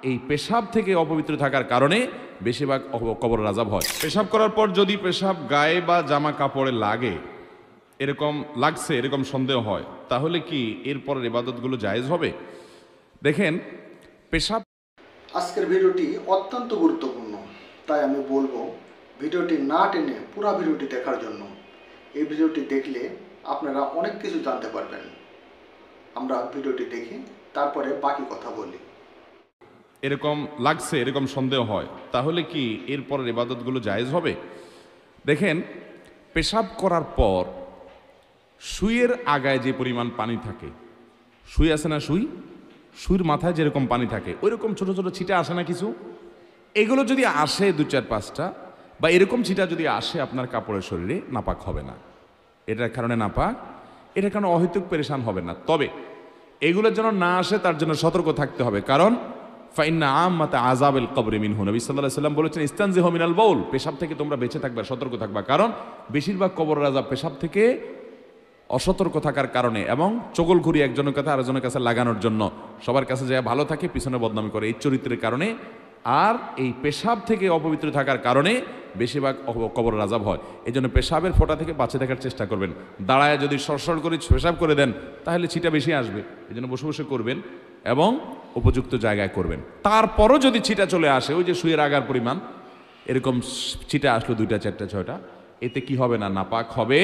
এই পেশাব থেকে অপবিত্র থাকার কারণে বেশিরভাগ কবরের আযাব হয়। পেশাব করার পর যদি পেশাব গায়ে বা জামা কাপড়ে লাগে, এরকম সন্দেহ হয়, তাহলে কি এরপরের ইবাদতগুলো জায়েজ হবে? দেখেন, পেশাব আজকের ভিডিওটি অত্যন্ত গুরুত্বপূর্ণ, তাই আমি বলবো ভিডিওটি না টেনে পুরো ভিডিওটি দেখার জন্য। এই ভিডিওটি দেখলে আপনারা অনেক কিছু জানতে পারবেন। আমরা ভিডিওটি দেখি, তারপরে বাকি কথা বলি। এরকম সন্দেহ হয়, তাহলে কি এরপরের ইবাদতগুলো জায়েজ হবে? দেখেন, পেশাব করার পর সুইয়ের আগায় যে পরিমাণ পানি থাকে, সুই আছে না, সুইয়ের মাথায় যেরকম পানি থাকে ওইরকম ছোট ছোট ছিটা আসে না কিছু, এগুলো যদি আসে 2-4-5টা বা এরকম ছিটা যদি আসে আপনার কাপড়ের শরীরে, নাপাক হবে না। এটার কারণে নাপাক, এটার কারণে অহেতুক পেরেশান হবে না। তবে এগুলো যেন না আসে তার জন্য সতর্ক থাকতে হবে, কারণ ফাইন্না আম্মাতা আযাবিল কবরি মিনহু। নবী সাল্লাল্লাহু আলাইহি ওয়াসাল্লাম বলেছেন, ইস্তানজিহু মিনাল বাউল, পেশাব থেকে তোমরা বেঁচে থাকবে, সতর্ক থাকবা, কারণ বেশিরভাগ কবরের আযাব পেশাব থেকে অসতর্ক থাকার কারণে এবং চগলখুরি একজনের কাছে আরেকজনের কাছে লাগানোর জন্য, সবার কাছে যায় ভালো থাকে পিছনে বদনামি করে, এই চরিত্রের কারণে আর এই পেশাব থেকে অপবিত্র থাকার কারণে বেশিরভাগ কবরের আযাব হয়। এই জন্য পেশাবের ফোঁটা থেকে বাঁচে থাকার চেষ্টা করবেন। দাঁড়ায় যদি সরসর করে পেশাব করে দেন তাহলে ছিটা বেশি আসবে, এই জন্য বসে বসে করবেন এবং উপযুক্ত জায়গায় করবেন। তারপরও যদি ছিটা চলে আসে, ওই যে সুইয়ের আগার পরিমাণ এরকম ছিটা আসলো 2টা 4টা 6টা, এতে কি হবে না, নাপাক হবে।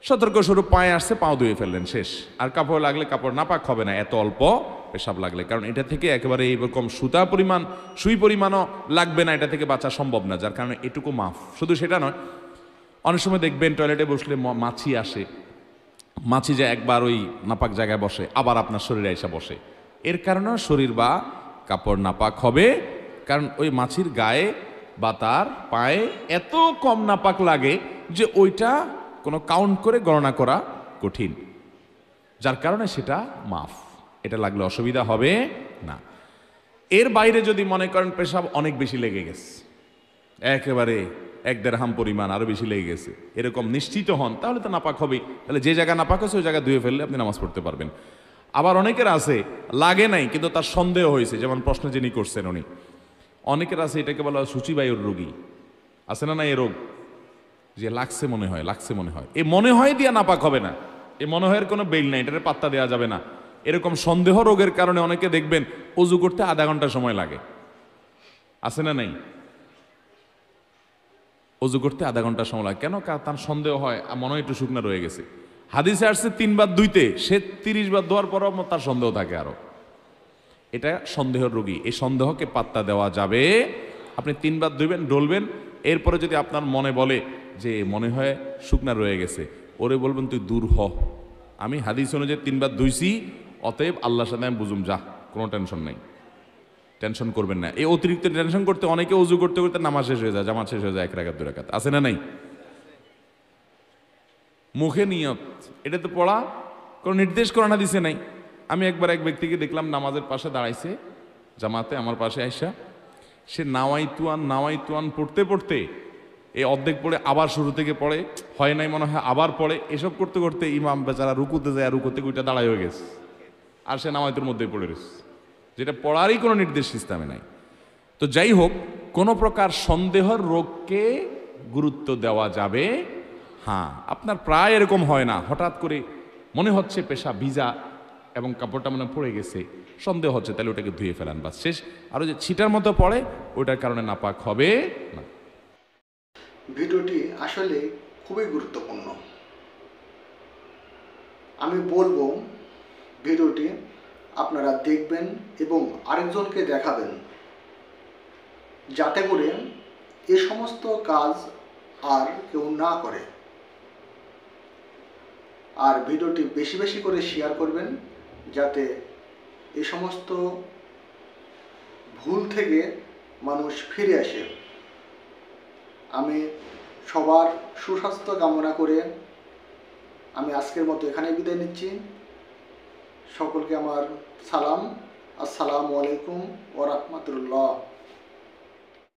সতর্ক স্বরূপ পায়ে আসছে, পাও ধুয়ে ফেললেন, শেষ। আর কাপড় লাগলে কাপড় নাপাক হবে না এত অল্প পেশাব লাগলে, কারণ এটা থেকে একেবারে এইরকম সুই পরিমাণও লাগবে না, এটা থেকে বাঁচা সম্ভব না, যার কারণে এটুকু মাফ। শুধু সেটা নয়, অনেক সময় দেখবেন টয়লেটে বসলে মাছি আসে, মাছি যে একবার ওই নাপাক জায়গায় বসে আবার আপনার শরীরে এসে বসে, এর কারণে শরীর বা কাপড় নাপাক হবে, কারণ ওই মাছির গায়ে বা তার পায়ে এত কম নাপাক লাগে যে ওইটা কোনো কাউন্ট করে গণনা করা কঠিন, যার কারণে সেটা মাফ, এটা লাগলে অসুবিধা হবে না। এর বাইরে যদি মনে করেন পেশাব অনেক বেশি লেগে গেছে, একেবারে 1-1.5 হাম পরিমাণ আরো বেশি লেগে গেছে, এরকম নিশ্চিত হন, তাহলে তো নাপাক হবেই। তাহলে যে জায়গা নাপাক হয়েছে ওই জায়গা ধুয়ে ফেললে আপনি নামাজ পড়তে পারবেন। আবার অনেকের আছে লাগে নাই কিন্তু তার সন্দেহ হয়েছে, যেমন প্রশ্ন যিনি করছেন উনি, অনেকের আছে এটাকে বলা হয় সূচিবায়ুর রোগী, আছে না এ রোগ, যে লাগছে মনে হয়, এই মনে হয় দিয়া নাপাক হবে না, এই মনে হয় কোনো বেল নাই, এটার পাত্তা দেওয়া যাবে না। এরকম সন্দেহ রোগের কারণে অনেকে দেখবেন অজু করতে আধা ঘন্টা সময় লাগে, আছে না নাই, অজু করতে আধা ঘন্টা সময় লাগে কেন? তার সন্দেহ হয় মনে হয় একটু শুকনা রয়ে গেছে। হাদিসে আসছে 3 বার ধুইতে, সে 30 বার ধোয়ার পরও তার সন্দেহ থাকে আরো, এটা সন্দেহের রোগী, এই সন্দেহকে পাত্তা দেওয়া যাবে। আপনি 3 বার ধুইবেন, ডলবেন, এরপরে যদি আপনার মনে বলে যে মনে হয় শুকনা রয়ে গেছে, ওরে বলবেন তুই দূর হ, আমি হাদিস অনুযায়ী 3 বার ধুইছি, অতএব আল্লাহর সাথে আমি বুঝুম, যা, কোনো টেনশন নেই, টেনশন করবেন না। এই অতিরিক্ত টেনশন করতে অনেকে অজু করতে করতে নামাজ শেষ হয়ে যায়, জামাত শেষ হয়ে যায় 1 রাকাত 2 রাকাত, আছে না নাই? মুখে নিয়ত, এটা তো পড়া কোনো নির্দেশ করা না দিছে নাই। আমি একবার এক ব্যক্তিকে দেখলাম নামাজের পাশে দাঁড়াইছে জামাতে, আমার পাশে আইসা সে নাওয়াইতুয়ান পড়তে পড়তে এই অর্ধেক পড়ে আবার শুরু থেকে পড়ে, হয় নাই মনে হয় আবার পড়ে, এসব করতে করতে ইমাম বেচারা রুকুতে যায়, রুকুতে ওইটা দাঁড়াই হয়ে গেছে, আর সে নাওয়াইতুর মধ্যে পড়ে রয়েছে, যেটা পড়ারই কোনো নির্দেশ ইসলামে নাই। তো যাই হোক, কোনো প্রকার সন্দেহের রোগকে গুরুত্ব দেওয়া যাবে। হ্যাঁ, আপনার প্রায় এরকম হয় না, হঠাৎ করে মনে হচ্ছে পেশা ভিজা এবং কাপড়টা মনে পড়ে গেছে, সন্দেহ হচ্ছে, তাহলে ওটাকে ধুয়ে ফেলান, বাস, শেষ। আরও যে ছিটার মতো পড়ে ওইটার কারণে নাপাক হবে না। ভিডিওটি আসলে খুবই গুরুত্বপূর্ণ। আমি বলবো ভিডিওটি আপনারা দেখবেন এবং আরেকজনকে দেখাবেন, যাতে করে এ সমস্ত কাজ আর কেউ না করে। আর ভিডিওটি বেশি বেশি করে শেয়ার করবেন, যাতে এ সমস্ত ভুল থেকে মানুষ ফিরে আসে। আমি সবার সুস্বাস্থ্য কামনা করে আমি আজকের মতো এখানে বিদায় নিচ্ছি। সকলকে আমার সালাম, আসসালামু আলাইকুম ওয়া রাহমাতুল্লাহ।